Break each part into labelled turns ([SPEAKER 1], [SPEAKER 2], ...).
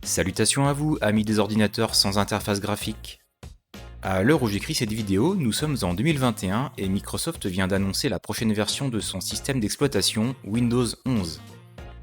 [SPEAKER 1] Salutations à vous, amis des ordinateurs sans interface graphique. À l'heure où j'écris cette vidéo, nous sommes en 2021 et Microsoft vient d'annoncer la prochaine version de son système d'exploitation, Windows 11.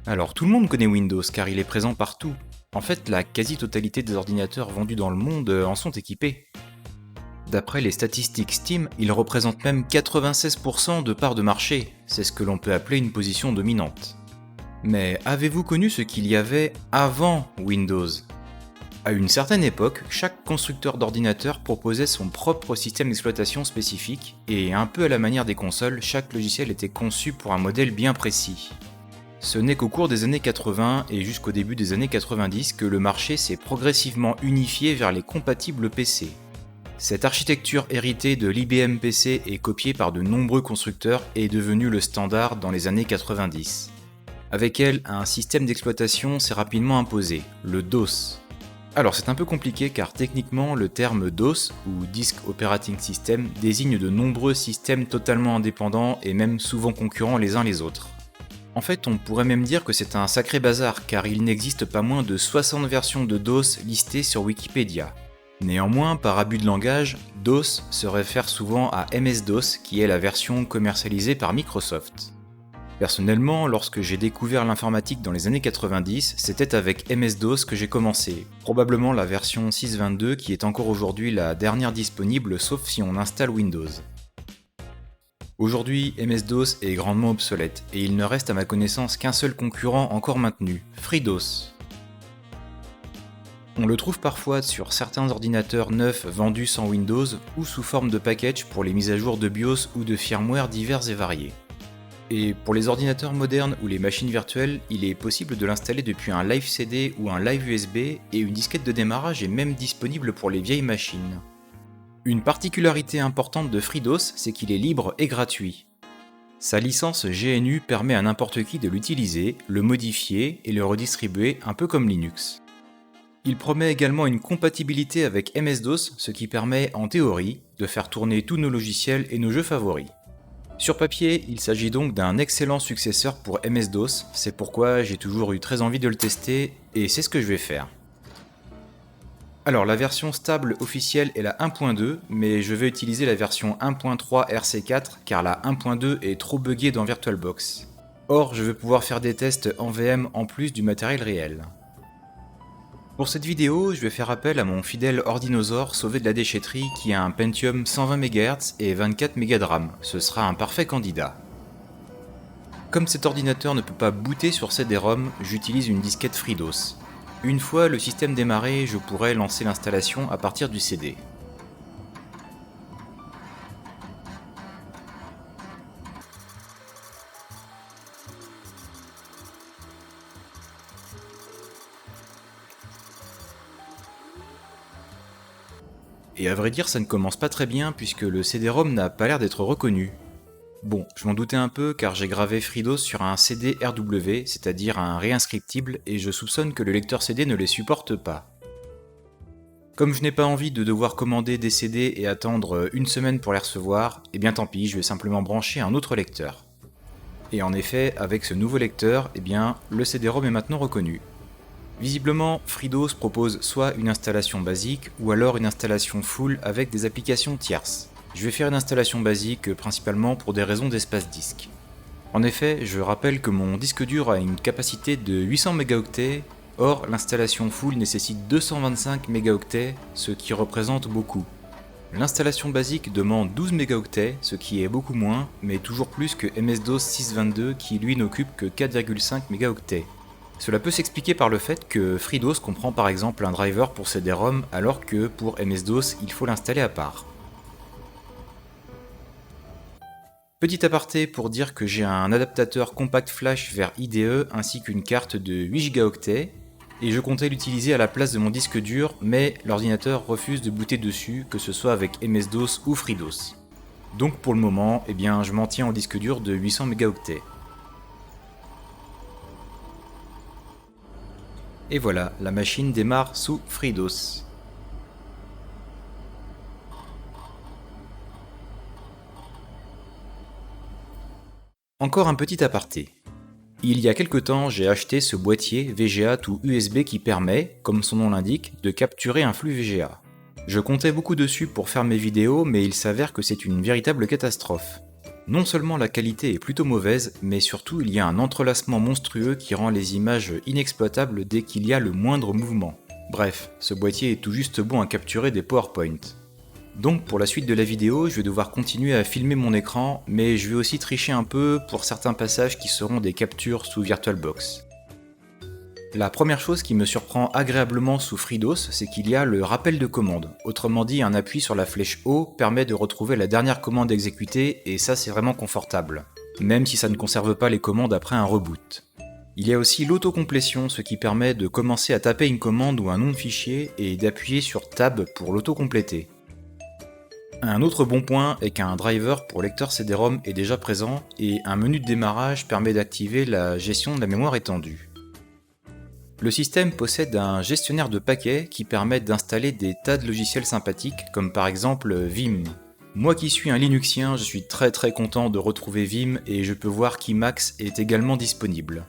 [SPEAKER 1] Alors tout le monde connaît Windows car il est présent partout. En fait, la quasi-totalité des ordinateurs vendus dans le monde en sont équipés. D'après les statistiques Steam, il représente même 96% de part de marché, c'est ce que l'on peut appeler une position dominante. Mais avez-vous connu ce qu'il y avait avant Windows ? À une certaine époque, chaque constructeur d'ordinateur proposait son propre système d'exploitation spécifique, et un peu à la manière des consoles, chaque logiciel était conçu pour un modèle bien précis. Ce n'est qu'au cours des années 80 et jusqu'au début des années 90 que le marché s'est progressivement unifié vers les compatibles PC. Cette architecture héritée de l'IBM PC et copiée par de nombreux constructeurs est devenue le standard dans les années 90. Avec elle, un système d'exploitation s'est rapidement imposé, le DOS. Alors c'est un peu compliqué car techniquement le terme DOS, ou Disk Operating System, désigne de nombreux systèmes totalement indépendants et même souvent concurrents les uns les autres. En fait, on pourrait même dire que c'est un sacré bazar car il n'existe pas moins de 60 versions de DOS listées sur Wikipédia. Néanmoins, par abus de langage, DOS se réfère souvent à MS-DOS qui est la version commercialisée par Microsoft. Personnellement, lorsque j'ai découvert l'informatique dans les années 90, c'était avec MS-DOS que j'ai commencé, probablement la version 6.22 qui est encore aujourd'hui la dernière disponible sauf si on installe Windows. Aujourd'hui, MS-DOS est grandement obsolète et il ne reste à ma connaissance qu'un seul concurrent encore maintenu, FreeDOS. On le trouve parfois sur certains ordinateurs neufs vendus sans Windows ou sous forme de package pour les mises à jour de BIOS ou de firmware divers et variés. Et pour les ordinateurs modernes ou les machines virtuelles, il est possible de l'installer depuis un Live CD ou un Live USB et une disquette de démarrage est même disponible pour les vieilles machines. Une particularité importante de FreeDOS, c'est qu'il est libre et gratuit. Sa licence GNU permet à n'importe qui de l'utiliser, le modifier et le redistribuer un peu comme Linux. Il promet également une compatibilité avec MS-DOS, ce qui permet, en théorie, de faire tourner tous nos logiciels et nos jeux favoris. Sur papier, il s'agit donc d'un excellent successeur pour MS-DOS, c'est pourquoi j'ai toujours eu très envie de le tester, et c'est ce que je vais faire. Alors la version stable officielle est la 1.2, mais je vais utiliser la version 1.3 RC4 car la 1.2 est trop buggée dans VirtualBox. Or, je vais pouvoir faire des tests en VM en plus du matériel réel. Pour cette vidéo, je vais faire appel à mon fidèle ordinosaure sauvé de la déchetterie qui a un Pentium 120 MHz et 24 Go de RAM, ce sera un parfait candidat. Comme cet ordinateur ne peut pas booter sur CD-ROM, j'utilise une disquette FreeDOS. Une fois le système démarré, je pourrai lancer l'installation à partir du CD. Et à vrai dire, ça ne commence pas très bien puisque le CD-ROM n'a pas l'air d'être reconnu. Bon, je m'en doutais un peu car j'ai gravé FreeDOS sur un CD RW, c'est-à-dire un réinscriptible, et je soupçonne que le lecteur CD ne les supporte pas. Comme je n'ai pas envie de devoir commander des CD et attendre une semaine pour les recevoir, eh bien tant pis, je vais simplement brancher un autre lecteur. Et en effet, avec ce nouveau lecteur, eh bien, le CD-ROM est maintenant reconnu. Visiblement, FreeDOS propose soit une installation basique ou alors une installation full avec des applications tierces. Je vais faire une installation basique principalement pour des raisons d'espace disque. En effet, je rappelle que mon disque dur a une capacité de 800 mégaoctets, or l'installation full nécessite 225 mégaoctets, ce qui représente beaucoup. L'installation basique demande 12 mégaoctets, ce qui est beaucoup moins, mais toujours plus que MS-DOS 6.22 qui lui n'occupe que 4,5 mégaoctets. Cela peut s'expliquer par le fait que FreeDOS comprend par exemple un driver pour CD-ROM alors que pour MS-DOS il faut l'installer à part. Petit aparté pour dire que j'ai un adaptateur compact flash vers IDE ainsi qu'une carte de 8 Go et je comptais l'utiliser à la place de mon disque dur mais l'ordinateur refuse de booter dessus que ce soit avec MS-DOS ou FreeDOS. Donc pour le moment, eh bien, je m'en tiens au disque dur de 800 mégaoctets. Et voilà, la machine démarre sous FreeDOS. Encore un petit aparté. Il y a quelque temps, j'ai acheté ce boîtier VGA to USB qui permet, comme son nom l'indique, de capturer un flux VGA. Je comptais beaucoup dessus pour faire mes vidéos, mais il s'avère que c'est une véritable catastrophe. Non seulement la qualité est plutôt mauvaise, mais surtout il y a un entrelacement monstrueux qui rend les images inexploitables dès qu'il y a le moindre mouvement. Bref, ce boîtier est tout juste bon à capturer des PowerPoint. Donc pour la suite de la vidéo, je vais devoir continuer à filmer mon écran, mais je vais aussi tricher un peu pour certains passages qui seront des captures sous VirtualBox. La première chose qui me surprend agréablement sous FreeDOS, c'est qu'il y a le rappel de commande. Autrement dit, un appui sur la flèche haut permet de retrouver la dernière commande exécutée, et ça c'est vraiment confortable, même si ça ne conserve pas les commandes après un reboot. Il y a aussi l'autocomplétion, ce qui permet de commencer à taper une commande ou un nom de fichier et d'appuyer sur Tab pour l'autocompléter. Un autre bon point est qu'un driver pour lecteur CD-ROM est déjà présent et un menu de démarrage permet d'activer la gestion de la mémoire étendue. Le système possède un gestionnaire de paquets qui permet d'installer des tas de logiciels sympathiques comme par exemple Vim. Moi qui suis un Linuxien, je suis très content de retrouver Vim et je peux voir qu'Emacs est également disponible.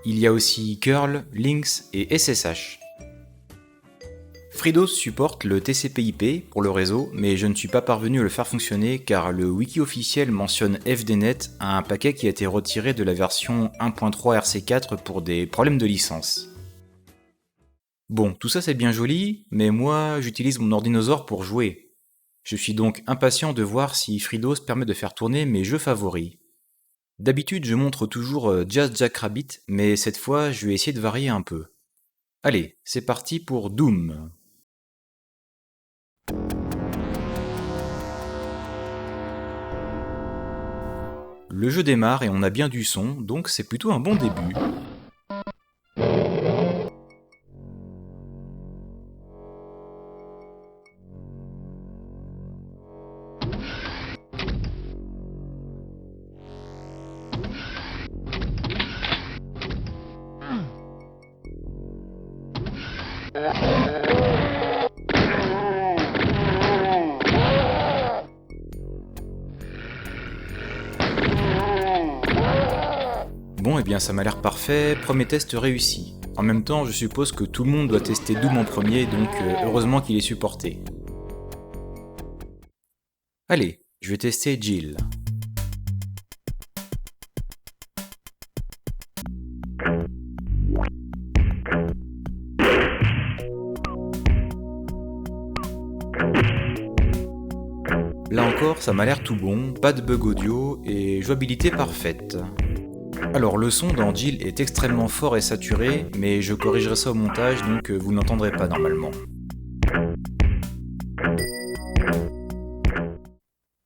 [SPEAKER 1] Il y a aussi curl, Lynx et SSH. FreeDOS supporte le TCP/IP pour le réseau, mais je ne suis pas parvenu à le faire fonctionner car le wiki officiel mentionne FDNet, un paquet qui a été retiré de la version 1.3 RC4 pour des problèmes de licence. Bon, tout ça c'est bien joli, mais moi j'utilise mon ordinosaure pour jouer. Je suis donc impatient de voir si FreeDOS permet de faire tourner mes jeux favoris. D'habitude je montre toujours Jazz Jackrabbit, mais cette fois je vais essayer de varier un peu. Allez, c'est parti pour Doom. Le jeu démarre et on a bien du son, donc c'est plutôt un bon début. Bon, et bien ça m'a l'air parfait, premier test réussi. En même temps, je suppose que tout le monde doit tester Doom en premier, donc heureusement qu'il est supporté. Allez, je vais tester Jill. Là encore, ça m'a l'air tout bon, pas de bug audio et jouabilité parfaite. Alors le son dans Jill est extrêmement fort et saturé, mais je corrigerai ça au montage donc vous n'entendrez pas normalement.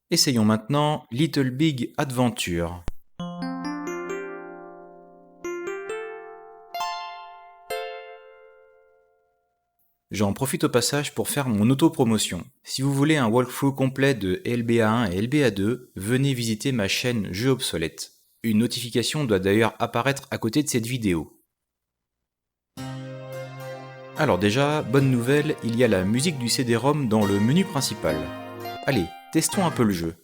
[SPEAKER 1] Essayons maintenant Little Big Adventure. J'en profite au passage pour faire mon auto-promotion. Si vous voulez un walkthrough complet de LBA1 et LBA2, venez visiter ma chaîne Jeux obsolètes. Une notification doit d'ailleurs apparaître à côté de cette vidéo. Alors déjà, bonne nouvelle, il y a la musique du CD-ROM dans le menu principal. Allez, testons un peu le jeu.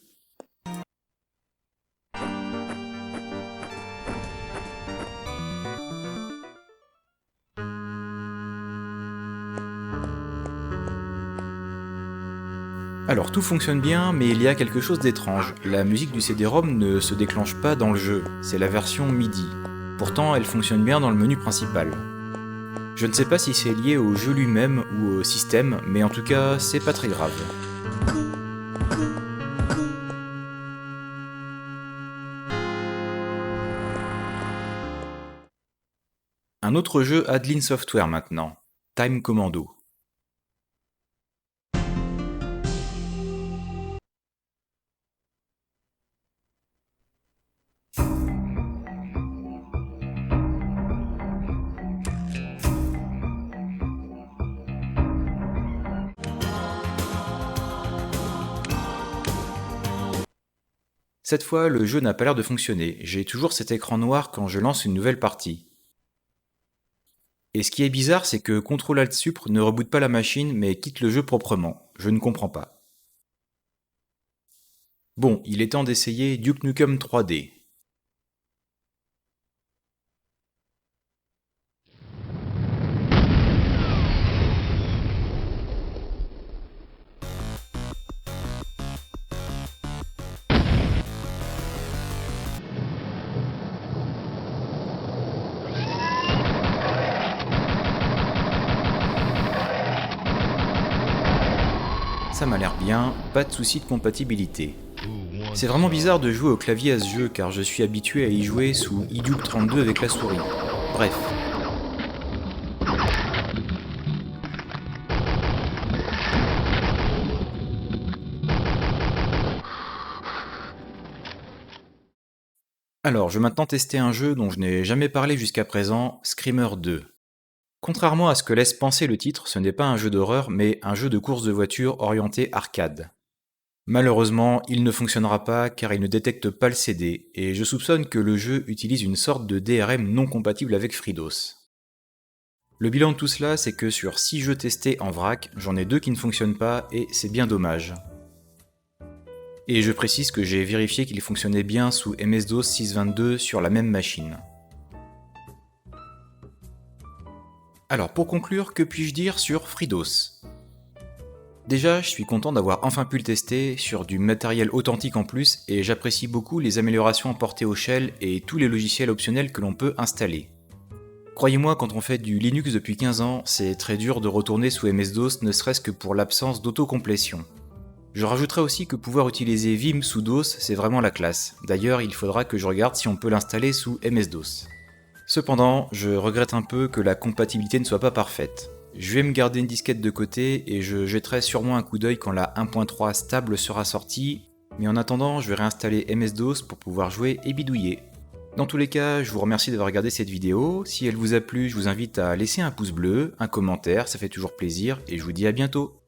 [SPEAKER 1] Alors tout fonctionne bien, mais il y a quelque chose d'étrange. La musique du CD-ROM ne se déclenche pas dans le jeu, c'est la version MIDI. Pourtant, elle fonctionne bien dans le menu principal. Je ne sais pas si c'est lié au jeu lui-même ou au système, mais en tout cas, c'est pas très grave. Un autre jeu Adlin Software maintenant, Time Commando. Cette fois, le jeu n'a pas l'air de fonctionner, j'ai toujours cet écran noir quand je lance une nouvelle partie. Et ce qui est bizarre, c'est que Ctrl-Alt-Sup ne reboote pas la machine mais quitte le jeu proprement, je ne comprends pas. Bon, il est temps d'essayer Duke Nukem 3D. ça m'a l'air bien, pas de souci de compatibilité. C'est vraiment bizarre de jouer au clavier à ce jeu car je suis habitué à y jouer sous iDuke 32 avec la souris. Bref. Alors, je vais maintenant tester un jeu dont je n'ai jamais parlé jusqu'à présent, Screamer 2. Contrairement à ce que laisse penser le titre, ce n'est pas un jeu d'horreur, mais un jeu de course de voiture orienté arcade. Malheureusement, il ne fonctionnera pas car il ne détecte pas le CD, et je soupçonne que le jeu utilise une sorte de DRM non compatible avec FreeDOS. Le bilan de tout cela, c'est que sur 6 jeux testés en vrac, j'en ai 2 qui ne fonctionnent pas, et c'est bien dommage. Et je précise que j'ai vérifié qu'il fonctionnait bien sous MS-DOS 6.22 sur la même machine. Alors pour conclure, que puis-je dire sur FreeDOS ? Déjà, je suis content d'avoir enfin pu le tester sur du matériel authentique en plus et j'apprécie beaucoup les améliorations apportées au shell et tous les logiciels optionnels que l'on peut installer. Croyez-moi, quand on fait du Linux depuis 15 ans, c'est très dur de retourner sous MS-DOS ne serait-ce que pour l'absence d'autocomplétion. Je rajouterai aussi que pouvoir utiliser Vim sous DOS, c'est vraiment la classe. D'ailleurs, il faudra que je regarde si on peut l'installer sous MS-DOS. Cependant, je regrette un peu que la compatibilité ne soit pas parfaite. Je vais me garder une disquette de côté et je jetterai sûrement un coup d'œil quand la 1.3 stable sera sortie, mais en attendant, je vais réinstaller MS-DOS pour pouvoir jouer et bidouiller. Dans tous les cas, je vous remercie d'avoir regardé cette vidéo. Si elle vous a plu, je vous invite à laisser un pouce bleu, un commentaire, ça fait toujours plaisir, et je vous dis à bientôt.